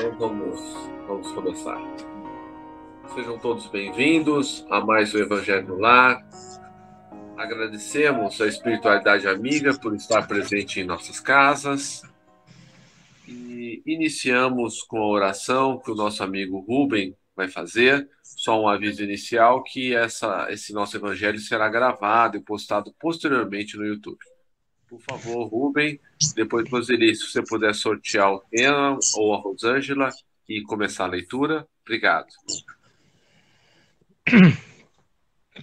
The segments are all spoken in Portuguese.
Então vamos começar. Sejam todos bem-vindos a mais um Evangelho no Lar. Agradecemos a espiritualidade amiga por estar presente em nossas casas. E iniciamos com a oração que o nosso amigo Rubem vai fazer. Só um aviso inicial que esse nosso Evangelho será gravado e postado posteriormente no YouTube. Por favor, Rubem, depois do início, se você puder sortear o tema ou a Rosângela e começar a leitura. Obrigado.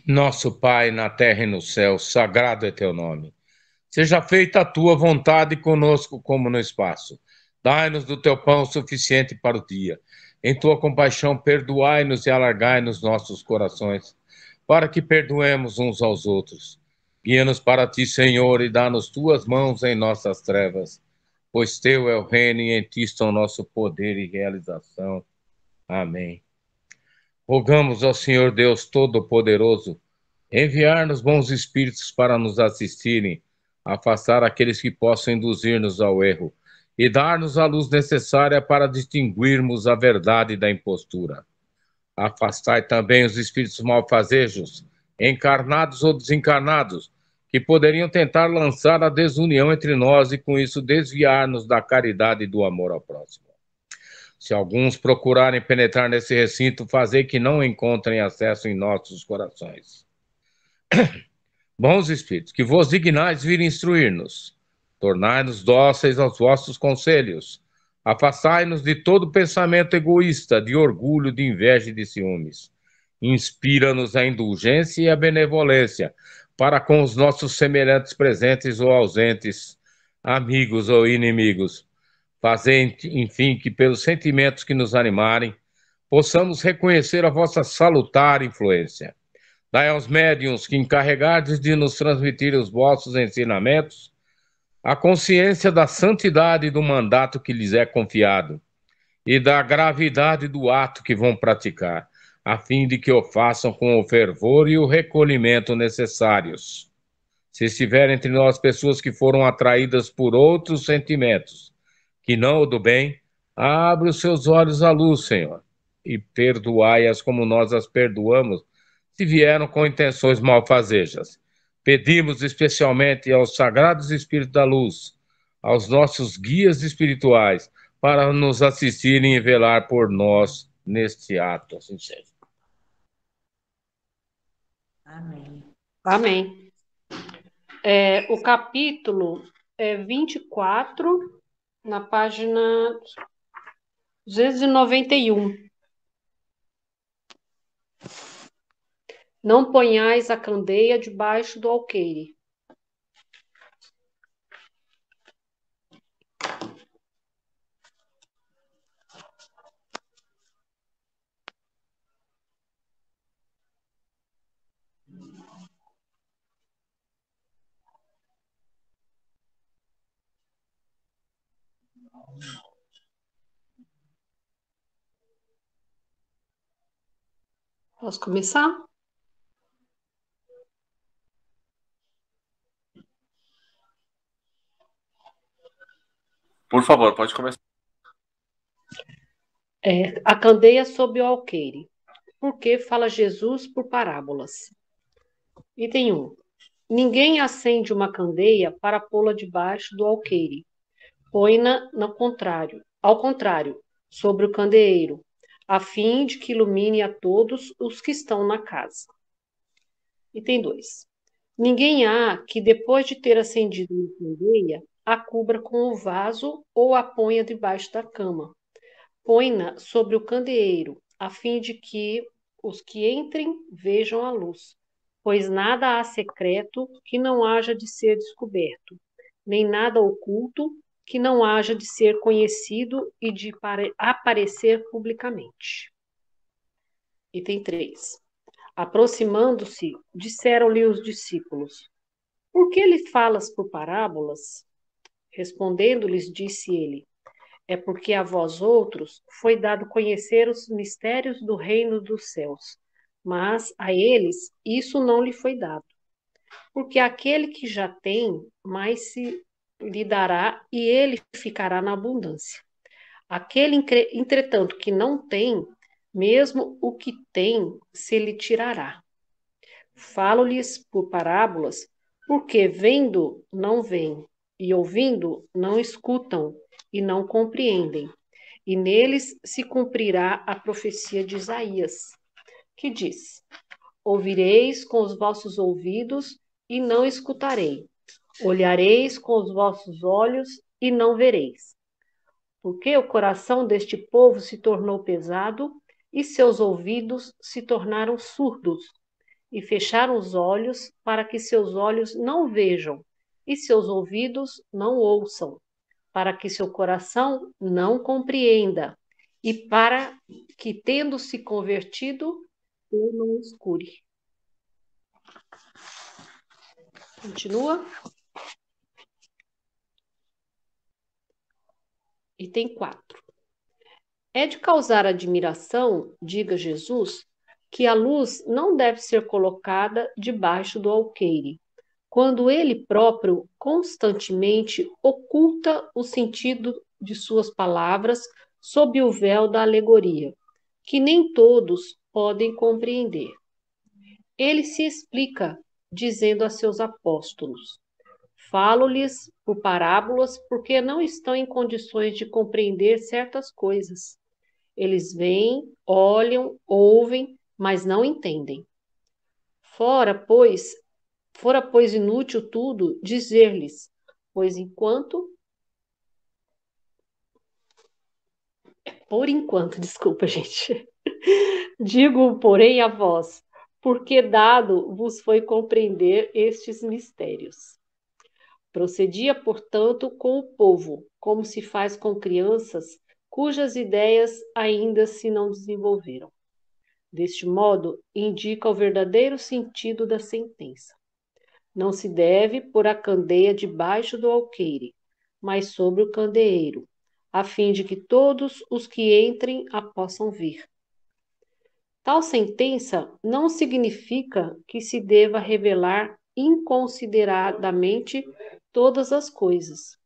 Nosso Pai, na terra e no céu, sagrado é teu nome. Seja feita a tua vontade conosco como no espaço. Dai-nos do teu pão suficiente para o dia. Em tua compaixão, perdoai-nos e alargai-nos nossos corações, para que perdoemos uns aos outros. Guia-nos para ti, Senhor, e dá-nos tuas mãos em nossas trevas, pois teu é o reino e em ti estão nosso poder e realização. Amém. Rogamos ao Senhor Deus Todo-Poderoso enviar-nos bons espíritos para nos assistirem, afastar aqueles que possam induzir-nos ao erro e dar-nos a luz necessária para distinguirmos a verdade da impostura. Afastai também os espíritos malfazejos, encarnados ou desencarnados, que poderiam tentar lançar a desunião entre nós e com isso desviar-nos da caridade e do amor ao próximo. Se alguns procurarem penetrar nesse recinto, fazei que não encontrem acesso em nossos corações. Bons espíritos, que vos dignais vir instruir-nos, tornai-nos dóceis aos vossos conselhos, afastai-nos de todo pensamento egoísta, de orgulho, de inveja e de ciúmes. Inspira-nos a indulgência e a benevolência para com os nossos semelhantes presentes ou ausentes, amigos ou inimigos. Fazei, enfim, que pelos sentimentos que nos animarem, possamos reconhecer a vossa salutar influência. Dai aos médiuns que encarregardes de nos transmitir os vossos ensinamentos a consciência da santidade do mandato que lhes é confiado e da gravidade do ato que vão praticar, a fim de que o façam com o fervor e o recolhimento necessários. Se estiver entre nós pessoas que foram atraídas por outros sentimentos, que não o do bem, abre os seus olhos à luz, Senhor, e perdoai-as como nós as perdoamos, se vieram com intenções malfazejas. Pedimos especialmente aos sagrados Espíritos da Luz, aos nossos guias espirituais, para nos assistirem e velar por nós neste ato. Assim seja. Amém. Amém. O capítulo 24, na página 291. Não ponhais a candeia debaixo do alqueire. Posso começar? Por favor, pode começar. A candeia sob o alqueire. Por que fala Jesus por parábolas? Item 1. Ninguém acende uma candeia para pô-la debaixo do alqueire. Põe-na ao contrário, sobre o candeeiro, a fim de que ilumine a todos os que estão na casa. Item 2. Ninguém há que, depois de ter acendido uma candeia, a cubra com o vaso ou a ponha debaixo da cama. Põe-na sobre o candeeiro, a fim de que os que entrem vejam a luz. Pois nada há secreto que não haja de ser descoberto, nem nada oculto que não haja de ser conhecido e de aparecer publicamente. Item 3. Aproximando-se, disseram-lhe os discípulos: Por que lhe falas por parábolas? Respondendo-lhes, disse ele: É porque a vós outros foi dado conhecer os mistérios do reino dos céus, mas a eles isso não lhe foi dado. Porque aquele que já tem, mais se lhe dará, e ele ficará na abundância. Aquele, entretanto, que não tem, mesmo o que tem se lhe tirará. Falo-lhes por parábolas, porque vendo não veem, e ouvindo não escutam, e não compreendem. E neles se cumprirá a profecia de Isaías, que diz: Ouvireis com os vossos ouvidos e não escutarei. Olhareis com os vossos olhos e não vereis. Porque o coração deste povo se tornou pesado e seus ouvidos se tornaram surdos, e fecharam os olhos para que seus olhos não vejam e seus ouvidos não ouçam, para que seu coração não compreenda e para que, tendo se convertido, eu não os cure. Continua. Item 4. É de causar admiração, diga Jesus, que a luz não deve ser colocada debaixo do alqueire, quando ele próprio constantemente oculta o sentido de suas palavras sob o véu da alegoria, que nem todos podem compreender. Ele se explica, dizendo a seus apóstolos: Falo-lhes por parábolas, porque não estão em condições de compreender certas coisas. Eles veem, olham, ouvem, mas não entendem. Fora, pois, inútil tudo dizer-lhes, pois por enquanto, desculpa, gente, digo, porém, a vós, porque dado vos foi compreender estes mistérios. Procedia, portanto, com o povo, como se faz com crianças cujas ideias ainda se não desenvolveram. Deste modo, indica o verdadeiro sentido da sentença. Não se deve pôr a candeia debaixo do alqueire, mas sobre o candeeiro, a fim de que todos os que entrem a possam ver. Tal sentença não significa que se deva revelar inconsideradamente todas as coisas.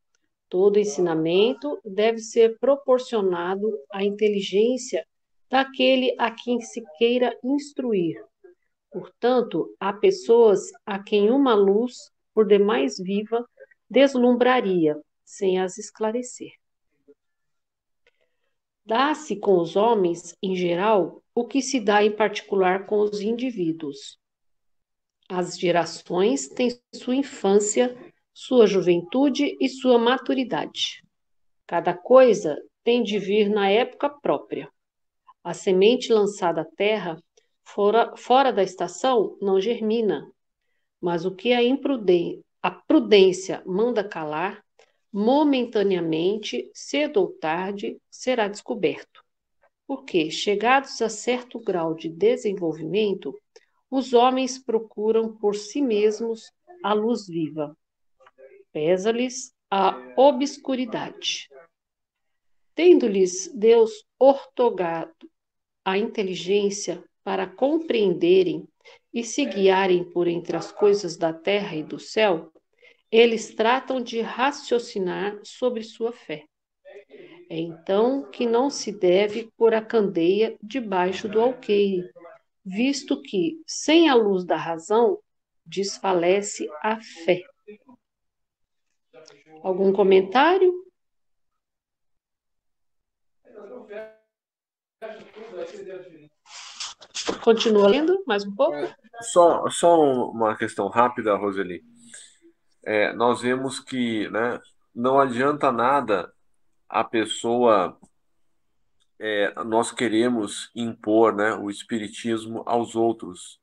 Todo ensinamento deve ser proporcionado à inteligência daquele a quem se queira instruir. Portanto, há pessoas a quem uma luz, por demais viva, deslumbraria, sem as esclarecer. Dá-se com os homens, em geral, o que se dá em particular com os indivíduos. As gerações têm sua infância, sua juventude e sua maturidade. Cada coisa tem de vir na época própria. A semente lançada à terra, fora da estação, não germina, mas o que a prudência manda calar, momentaneamente, cedo ou tarde, será descoberto. Porque, chegados a certo grau de desenvolvimento, os homens procuram por si mesmos a luz viva. Pesa-lhes a obscuridade. Tendo-lhes Deus ortogado a inteligência para compreenderem e se guiarem por entre as coisas da terra e do céu, eles tratam de raciocinar sobre sua fé. É então que não se deve pôr a candeia debaixo do alqueire, visto que, sem a luz da razão, desfalece a fé. Algum comentário? Continua lendo mais um pouco? Só uma questão rápida, Roseli. Nós vemos que, né, não adianta nada a pessoa, nós queremos impor, né, o espiritismo aos outros,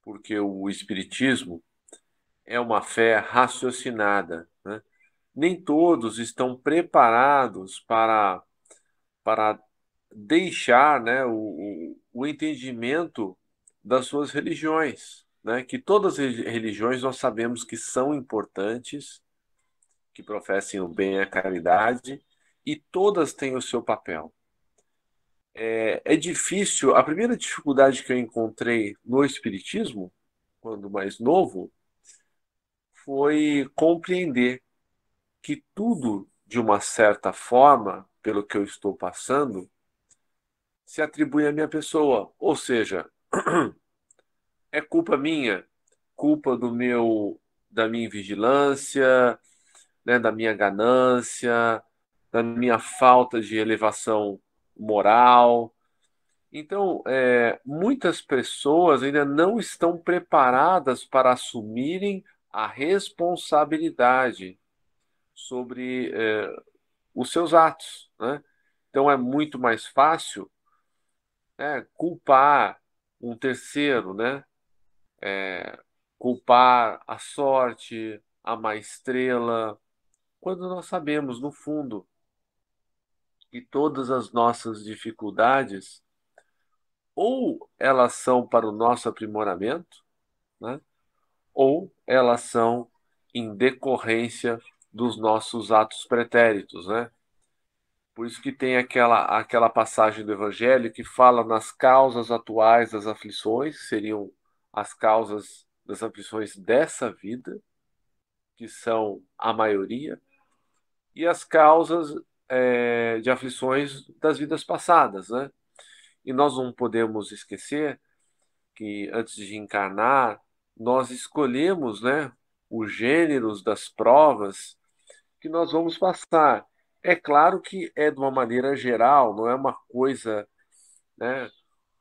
porque o espiritismo é uma fé raciocinada, né? Nem todos estão preparados para deixar, né, o entendimento das suas religiões, né? Que todas as religiões nós sabemos que são importantes, que professem o bem e a caridade, e todas têm o seu papel. É difícil, a primeira dificuldade que eu encontrei no Espiritismo, quando mais novo, foi compreender que tudo, de uma certa forma, pelo que eu estou passando se atribui à minha pessoa. Ou seja, é culpa minha, culpa da minha invigilância, né, da minha ganância, da minha falta de elevação moral. Então, muitas pessoas ainda não estão preparadas para assumirem a responsabilidade sobre os seus atos, né? Então, é muito mais fácil, né, culpar um terceiro, né? Culpar a sorte, a má estrela, quando nós sabemos, no fundo, que todas as nossas dificuldades, ou elas são para o nosso aprimoramento, né? Ou elas são em decorrência dos nossos atos pretéritos, né? Por isso que tem aquela passagem do Evangelho que fala nas causas atuais das aflições, que seriam as causas das aflições dessa vida, que são a maioria, e as causas de aflições das vidas passadas, né? E nós não podemos esquecer que antes de encarnar, nós escolhemos, né, os gêneros das provas que nós vamos passar. É claro que é de uma maneira geral, não é uma coisa, né,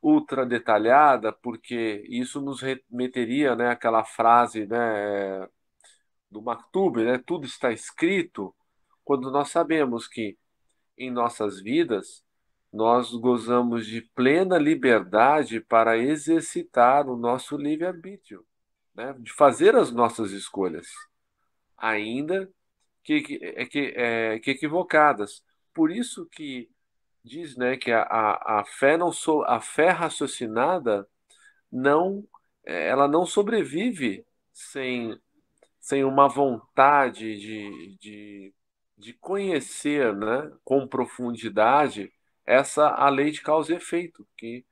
ultra detalhada, porque isso nos remeteria, né, àquela frase, né, do Maktub, né, tudo está escrito, quando nós sabemos que em nossas vidas nós gozamos de plena liberdade para exercitar o nosso livre-arbítrio, né, de fazer as nossas escolhas, ainda que equivocadas. Por isso que diz, né, que a fé não a fé raciocinada não ela não sobrevive sem uma vontade de conhecer, né, com profundidade a lei de causa e efeito, que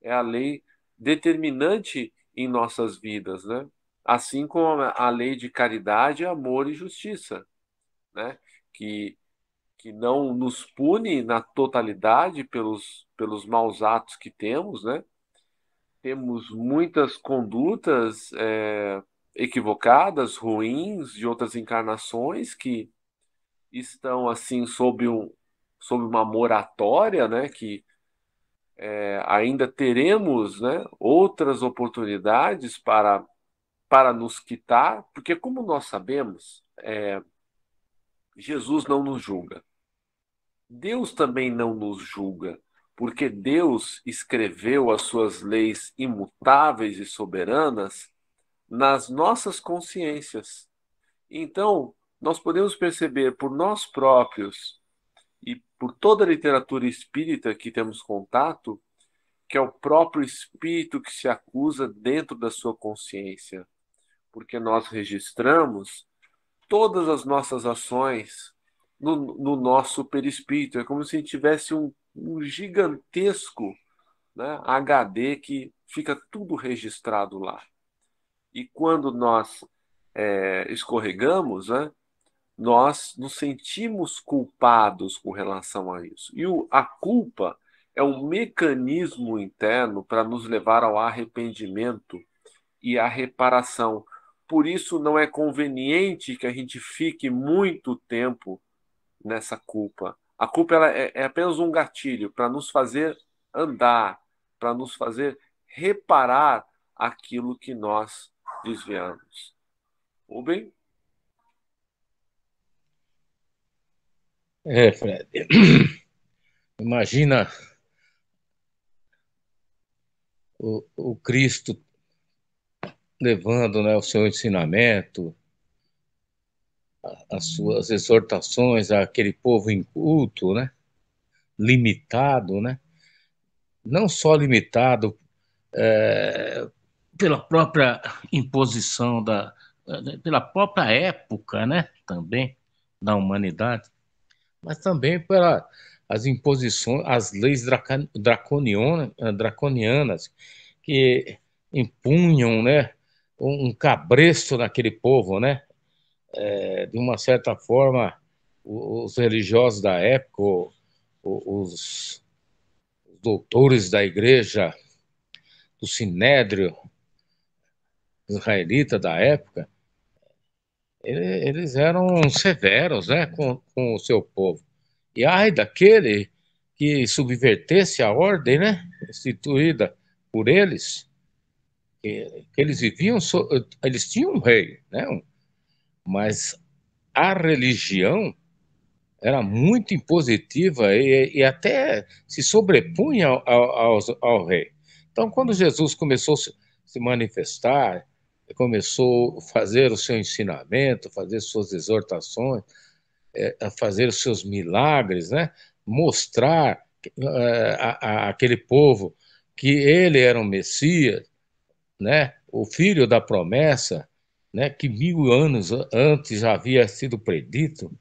é a lei determinante em nossas vidas, né? Assim como a lei de caridade, amor e justiça, né? Que, que não nos pune na totalidade pelos maus atos que temos, né? Temos muitas condutas equivocadas, ruins, de outras encarnações que estão assim sob uma moratória, né? Que ainda teremos, né, outras oportunidades para nos quitar, porque como nós sabemos, Jesus não nos julga. Deus também não nos julga, porque Deus escreveu as suas leis imutáveis e soberanas nas nossas consciências. Então, nós podemos perceber por nós próprios e por toda a literatura espírita que temos contato, que é o próprio espírito que se acusa dentro da sua consciência, porque nós registramos todas as nossas ações no nosso perispírito. É como se tivesse um gigantesco, né, HD que fica tudo registrado lá. E quando nós escorregamos, né, nós nos sentimos culpados com relação a isso. E a culpa é um mecanismo interno para nos levar ao arrependimento e à reparação. Por isso, não é conveniente que a gente fique muito tempo nessa culpa. A culpa é apenas um gatilho para nos fazer andar, para nos fazer reparar aquilo que nós desviamos. Rubem? Fred. Imagina o Cristo levando, né, o seu ensinamento, as suas exortações àquele povo inculto, né, limitado, né, não só limitado pela própria imposição pela própria época, né, também da humanidade, mas também pelas imposições, as leis draconianas que impunham, né, um cabresto naquele povo, né? De uma certa forma, os religiosos da época, os doutores da igreja, do Sinédrio israelita da época, eles eram severos, né, com o seu povo. E ai daquele que subvertesse a ordem, né, instituída por eles, que eles viviam, eles tinham um rei, né, mas a religião era muito impositiva e até se sobrepunha ao rei. Então, quando Jesus começou a se manifestar, começou a fazer o seu ensinamento, fazer suas exortações, a fazer os seus milagres, né? Mostrar aquele povo que ele era um Messias, né? O filho da promessa, né? Que 1000 anos antes já havia sido predito,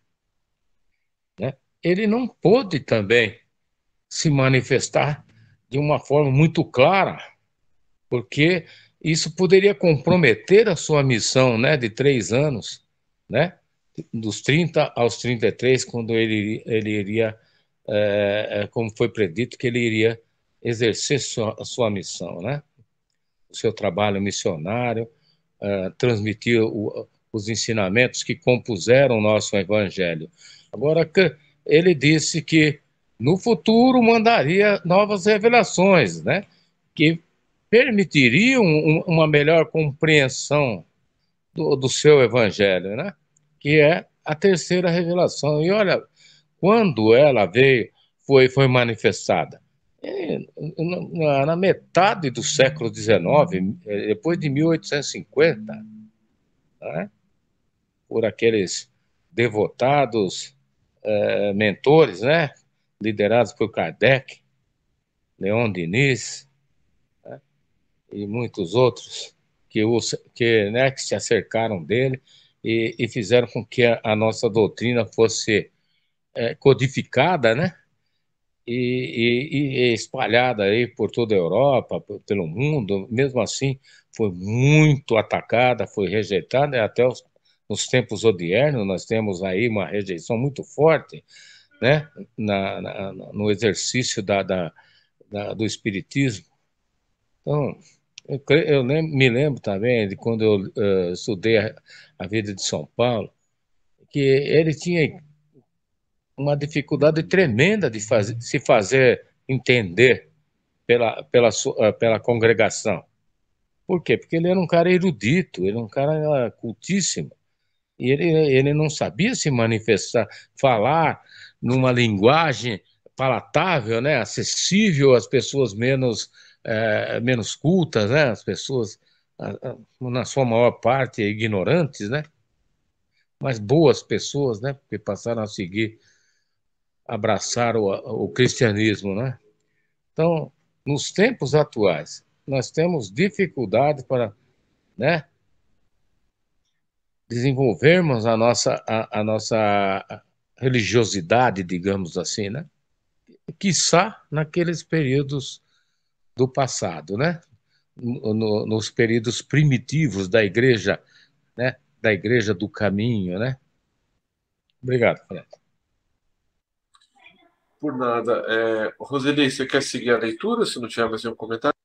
né? Ele não pôde também se manifestar de uma forma muito clara, porque isso poderia comprometer a sua missão, né, de 3 anos, né, dos 30 aos 33, quando ele iria, como foi predito, que ele iria exercer a sua missão, né, o seu trabalho missionário, transmitir os ensinamentos que compuseram o nosso evangelho. Agora, ele disse que no futuro mandaria novas revelações, né, que permitiriam uma melhor compreensão do seu evangelho, né, que é a terceira revelação. E olha, quando ela veio, foi manifestada na metade do século XIX, depois de 1850, né, por aqueles devotados mentores, né, liderados por Kardec, Leon Denis, né, e muitos outros que se acercaram dele e fizeram com que a nossa doutrina fosse codificada, né, e espalhada aí por toda a Europa, pelo mundo. Mesmo assim, foi muito atacada, foi rejeitada, e até nos tempos odiernos nós temos aí uma rejeição muito forte, né, no exercício do espiritismo. Então, me lembro também de quando eu estudei a vida de São Paulo, que ele tinha uma dificuldade tremenda de se fazer entender pela congregação. Por quê? Porque ele era um cara erudito, ele era um cara cultíssimo, e ele não sabia se manifestar, falar numa linguagem palatável, né, acessível às pessoas menos cultas, né, as pessoas, na sua maior parte, ignorantes, né, mas boas pessoas, né, porque passaram a seguir, abraçar o cristianismo, né. Então, nos tempos atuais, nós temos dificuldade para, né, desenvolvermos a nossa religiosidade, digamos assim, né? Quiçá naqueles períodos do passado, né? Nos períodos primitivos da igreja, né? Da igreja do caminho, né? Obrigado, Fred. Por nada. Roseli, você quer seguir a leitura, se não tiver mais nenhum comentário?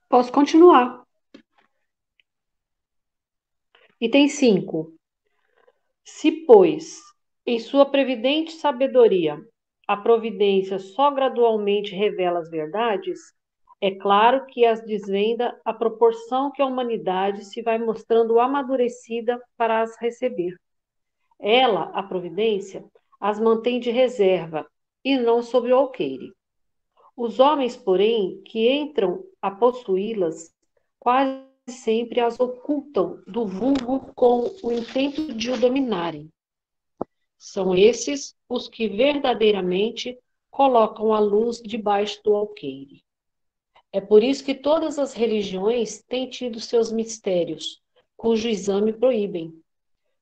Posso continuar. Item 5. Se, pois, em sua previdente sabedoria, a providência só gradualmente revela as verdades, é claro que as desvenda à proporção que a humanidade se vai mostrando amadurecida para as receber. Ela, a providência, as mantém de reserva e não sob o alqueire. Os homens, porém, que entram a possuí-las, quase sempre as ocultam do vulgo com o intento de o dominarem. São esses os que verdadeiramente colocam a luz debaixo do alqueire. É por isso que todas as religiões têm tido seus mistérios, cujo exame proíbem.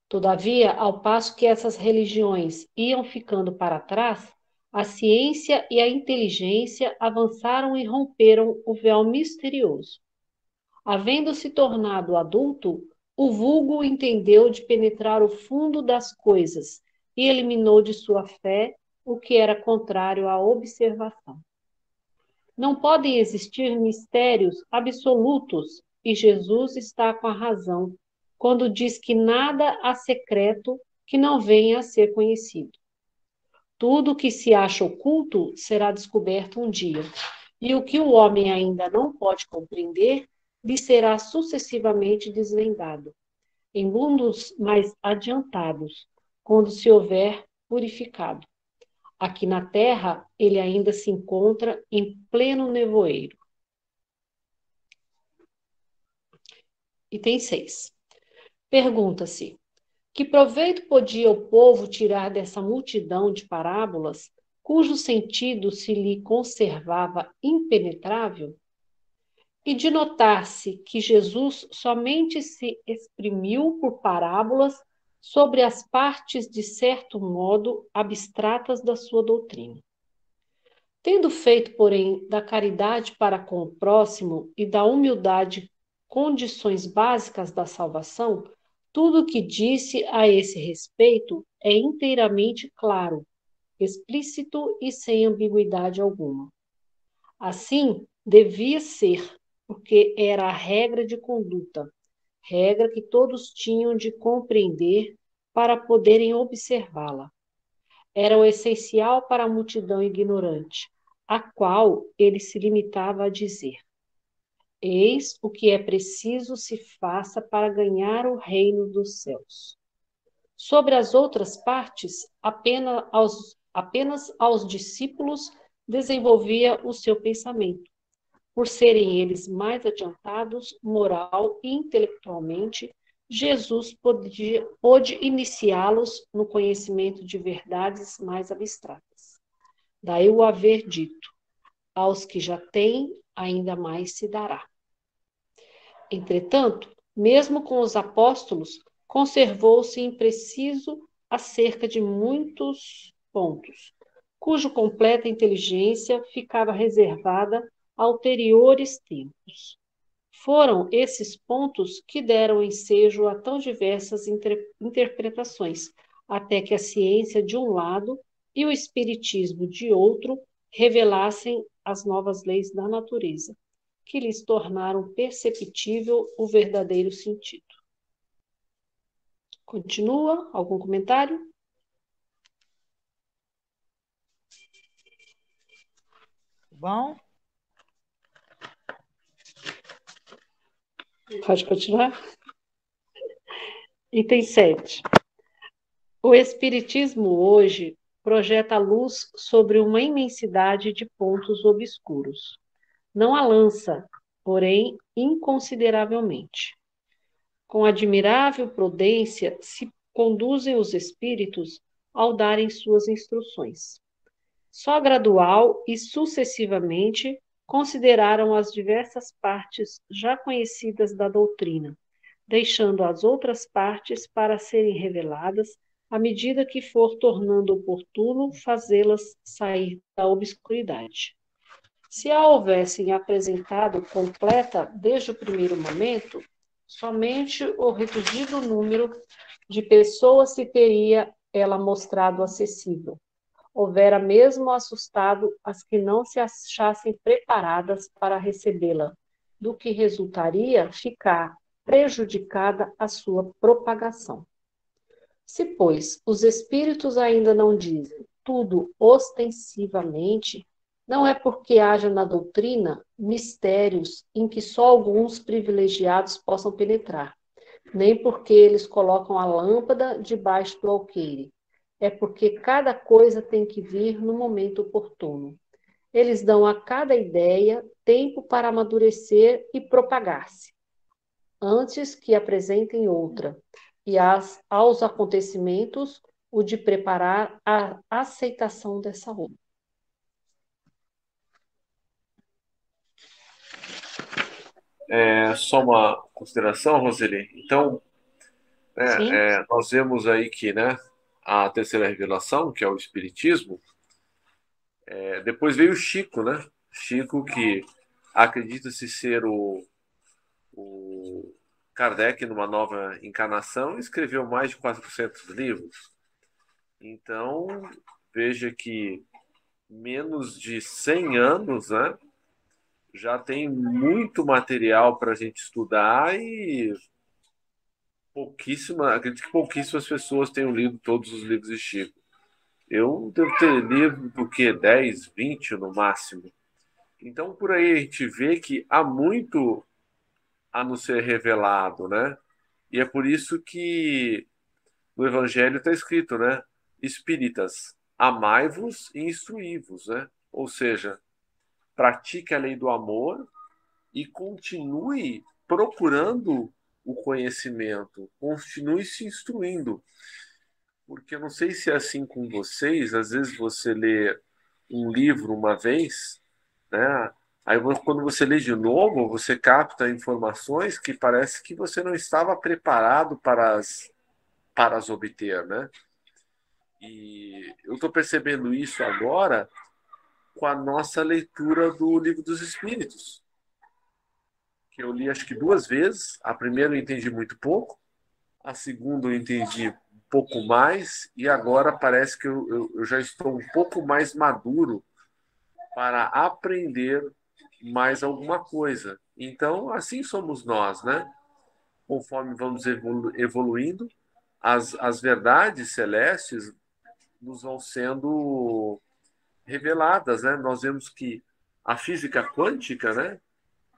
Todavia, ao passo que essas religiões iam ficando para trás, a ciência e a inteligência avançaram e romperam o véu misterioso. Havendo-se tornado adulto, o vulgo entendeu de penetrar o fundo das coisas e eliminou de sua fé o que era contrário à observação. Não podem existir mistérios absolutos, e Jesus está com a razão quando diz que nada há secreto que não venha a ser conhecido. Tudo que se acha oculto será descoberto um dia, e o que o homem ainda não pode compreender lhe será sucessivamente desvendado, em mundos mais adiantados, quando se houver purificado. Aqui na Terra, ele ainda se encontra em pleno nevoeiro. Item 6. Pergunta-se: que proveito podia o povo tirar dessa multidão de parábolas, cujo sentido se lhe conservava impenetrável? E de notar-se que Jesus somente se exprimiu por parábolas sobre as partes, de certo modo, abstratas da sua doutrina. Tendo feito, porém, da caridade para com o próximo e da humildade condições básicas da salvação, tudo o que disse a esse respeito é inteiramente claro, explícito e sem ambiguidade alguma. Assim, devia ser, porque era a regra de conduta, regra que todos tinham de compreender para poderem observá-la. Era o essencial para a multidão ignorante, a qual ele se limitava a dizer: eis o que é preciso se faça para ganhar o reino dos céus. Sobre as outras partes, apenas aos discípulos desenvolvia o seu pensamento, por serem eles mais adiantados, moral e intelectualmente. Jesus pôde iniciá-los no conhecimento de verdades mais abstratas. Daí o haver dito: aos que já têm, ainda mais se dará. Entretanto, mesmo com os apóstolos, conservou-se impreciso acerca de muitos pontos, cuja completa inteligência ficava reservada a ulteriores tempos. Foram esses pontos que deram ensejo a tão diversas interpretações, até que a ciência de um lado e o espiritismo de outro revelassem as novas leis da natureza, que lhes tornaram perceptível o verdadeiro sentido. Continua? Algum comentário? Bom, Pode continuar? Item 7. O Espiritismo hoje projeta luz sobre uma imensidade de pontos obscuros. Não a lança, porém, inconsideravelmente. Com admirável prudência se conduzem os espíritos ao darem suas instruções. Só gradual e sucessivamente consideraram as diversas partes já conhecidas da doutrina, deixando as outras partes para serem reveladas à medida que for tornando oportuno fazê-las sair da obscuridade. Se a houvessem apresentado completa desde o primeiro momento, somente o reduzido número de pessoas se teria ela mostrado acessível. Houvera mesmo assustado as que não se achassem preparadas para recebê-la, do que resultaria ficar prejudicada a sua propagação. Se, pois, os espíritos ainda não dizem tudo ostensivamente, não é porque haja na doutrina mistérios em que só alguns privilegiados possam penetrar, nem porque eles colocam a lâmpada debaixo do alqueire. É porque cada coisa tem que vir no momento oportuno. Eles dão a cada ideia tempo para amadurecer e propagar-se, antes que apresentem outra, e aos acontecimentos o de preparar a aceitação dessa outra. Só uma consideração, Roseli. Então, nós vemos aí que, né, a terceira revelação, que é o Espiritismo, depois veio o Chico, né? Chico, que acredita-se ser o Kardec numa nova encarnação, escreveu mais de 400 livros. Então, veja que menos de 100 anos, né, já tem muito material para a gente estudar e acredito que pouquíssimas pessoas tenham lido todos os livros de Chico. Eu devo ter lido do que 10, 20 no máximo. Então, por aí a gente vê que há muito a nos ser revelado, né? E é por isso que no Evangelho está escrito, né? Espíritas, amai-vos e instruí-vos, né? Ou seja, pratique a lei do amor e continue procurando o conhecimento, continue se instruindo. Porque eu não sei se é assim com vocês, às vezes você lê um livro uma vez, né? Aí quando você lê de novo, você capta informações que parece que você não estava preparado para as obter, né? E eu estou percebendo isso agora com a nossa leitura do Livro dos Espíritos, que eu li acho que duas vezes. A primeira eu entendi muito pouco, a segunda eu entendi um pouco mais, e agora parece que eu já estou um pouco mais maduro para aprender mais alguma coisa. Então, assim somos nós, né? Conforme vamos evoluindo, as verdades celestes nos vão sendo reveladas, né? Nós vemos que a física quântica, né,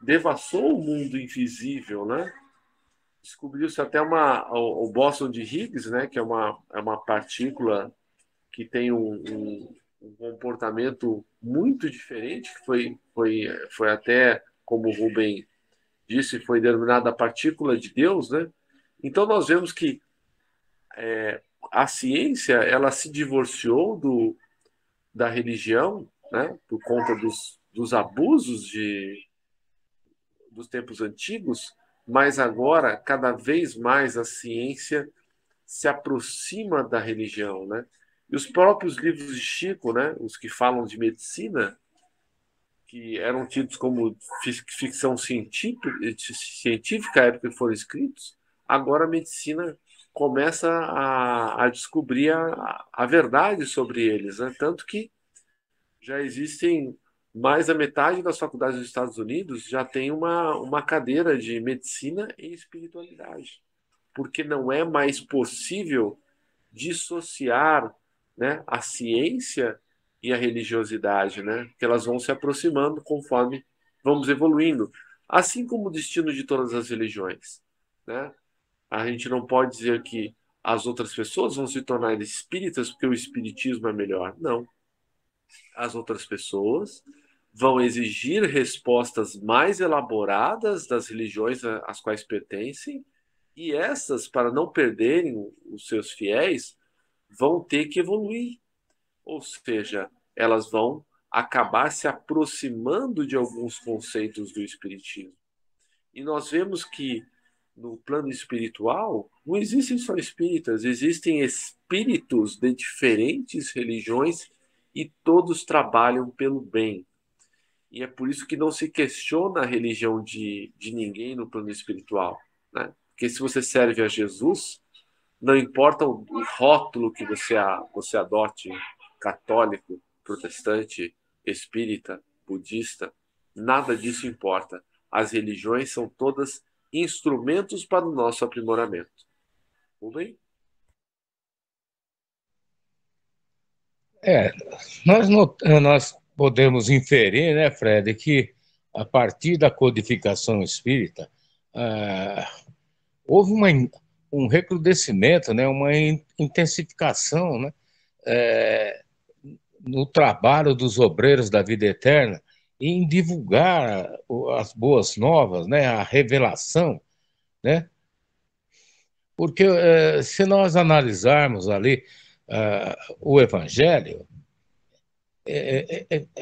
devassou o mundo invisível, né? Descobriu-se até o bóson de Higgs, né, que é uma partícula que tem um comportamento muito diferente, que foi até, como o Rubem disse, foi denominada a partícula de Deus, né? Então nós vemos que a ciência ela se divorciou da religião, né, por conta dos abusos dos tempos antigos, mas agora cada vez mais a ciência se aproxima da religião, né? E os próprios livros de Chico, né, os que falam de medicina, que eram tidos como ficção científica à época que foram escritos, agora a medicina começa a descobrir a verdade sobre eles, né? Tanto que já existem mais da metade das faculdades dos Estados Unidos já tem uma cadeira de medicina e espiritualidade, porque não é mais possível dissociar, né, a ciência e a religiosidade, né? Que elas vão se aproximando conforme vamos evoluindo, assim como o destino de todas as religiões, né? A gente não pode dizer que as outras pessoas vão se tornar espíritas porque o espiritismo é melhor. Não. As outras pessoas vão exigir respostas mais elaboradas das religiões às quais pertencem, e essas, para não perderem os seus fiéis, vão ter que evoluir. Ou seja, elas vão acabar se aproximando de alguns conceitos do espiritismo. E nós vemos que no plano espiritual não existem só espíritas, existem espíritos de diferentes religiões e todos trabalham pelo bem. E é por isso que não se questiona a religião de ninguém no plano espiritual, né? Porque se você serve a Jesus, não importa o rótulo que você adote, católico, protestante, espírita, budista, nada disso importa. As religiões são todas instrumentos para o nosso aprimoramento. Tudo bem? É, nós podemos inferir, né, Fred, que a partir da codificação espírita, ah, houve um recrudescimento, né, uma intensificação, né, no trabalho dos obreiros da vida eterna em divulgar as boas novas, né, a revelação, né, porque se nós analisarmos ali o Evangelho,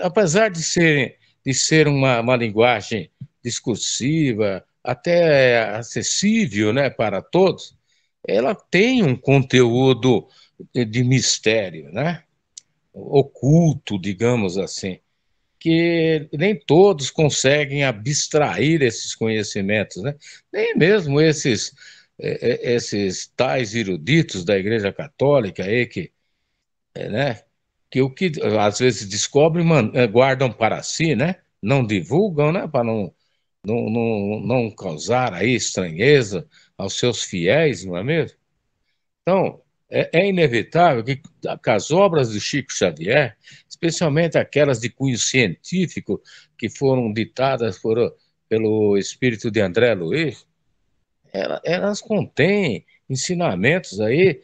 apesar de ser uma linguagem discursiva, até acessível, né, para todos, ela tem um conteúdo de mistério, né, oculto, digamos assim, que nem todos conseguem abstrair esses conhecimentos, né? Nem mesmo esses tais eruditos da Igreja Católica aí que, né, que o que às vezes descobrem, guardam para si, né? Não divulgam, né? Para não causar aí estranheza aos seus fiéis, não é mesmo? Então, é inevitável que as obras de Chico Xavier, especialmente aquelas de cunho científico, que foram ditadas pelo espírito de André Luiz, elas contêm ensinamentos aí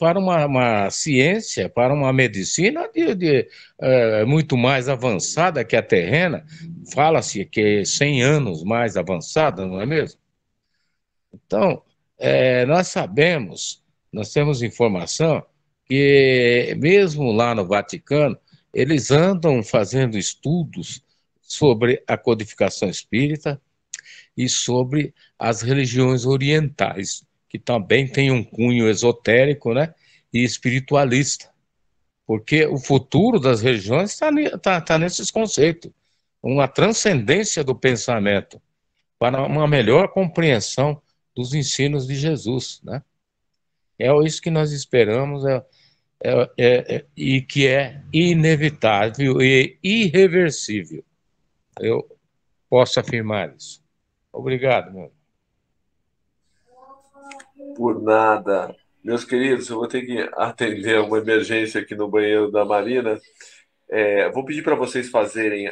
para uma ciência, para uma medicina muito mais avançada que a terrena. Fala-se que é 100 anos mais avançada, não é mesmo? Então, nós sabemos, nós temos informação que, mesmo lá no Vaticano, eles andam fazendo estudos sobre a codificação espírita e sobre as religiões orientais, que também tem um cunho esotérico, né, e espiritualista, porque o futuro das religiões está nesses conceitos, uma transcendência do pensamento para uma melhor compreensão dos ensinos de Jesus, né? É isso que nós esperamos e que é inevitável e irreversível. Eu posso afirmar isso. Obrigado, meu. Por nada. Meus queridos, eu vou ter que atender uma emergência aqui no banheiro da Marina. Vou pedir para vocês fazerem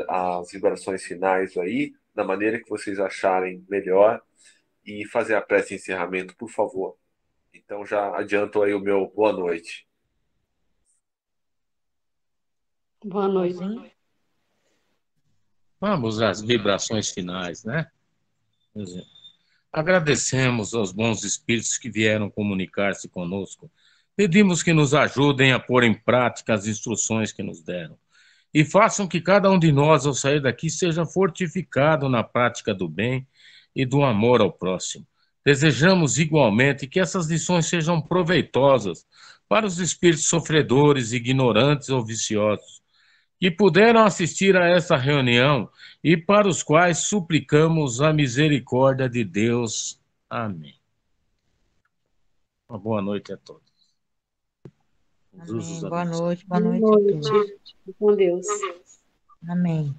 as vibrações finais aí, da maneira que vocês acharem melhor, e fazer a prece de encerramento, por favor. Então já adianto aí o meu boa noite. Boa noite. Vamos às vibrações finais, né? Agradecemos aos bons espíritos que vieram comunicar-se conosco. Pedimos que nos ajudem a pôr em prática as instruções que nos deram. E façam que cada um de nós, ao sair daqui, seja fortificado na prática do bem e do amor ao próximo. Desejamos igualmente que essas lições sejam proveitosas para os espíritos sofredores, ignorantes ou viciosos, que puderam assistir a essa reunião e para os quais suplicamos a misericórdia de Deus. Amém. Uma boa noite a todos. Amém. Boa noite a Boa todos. noite. Com Deus. Amém.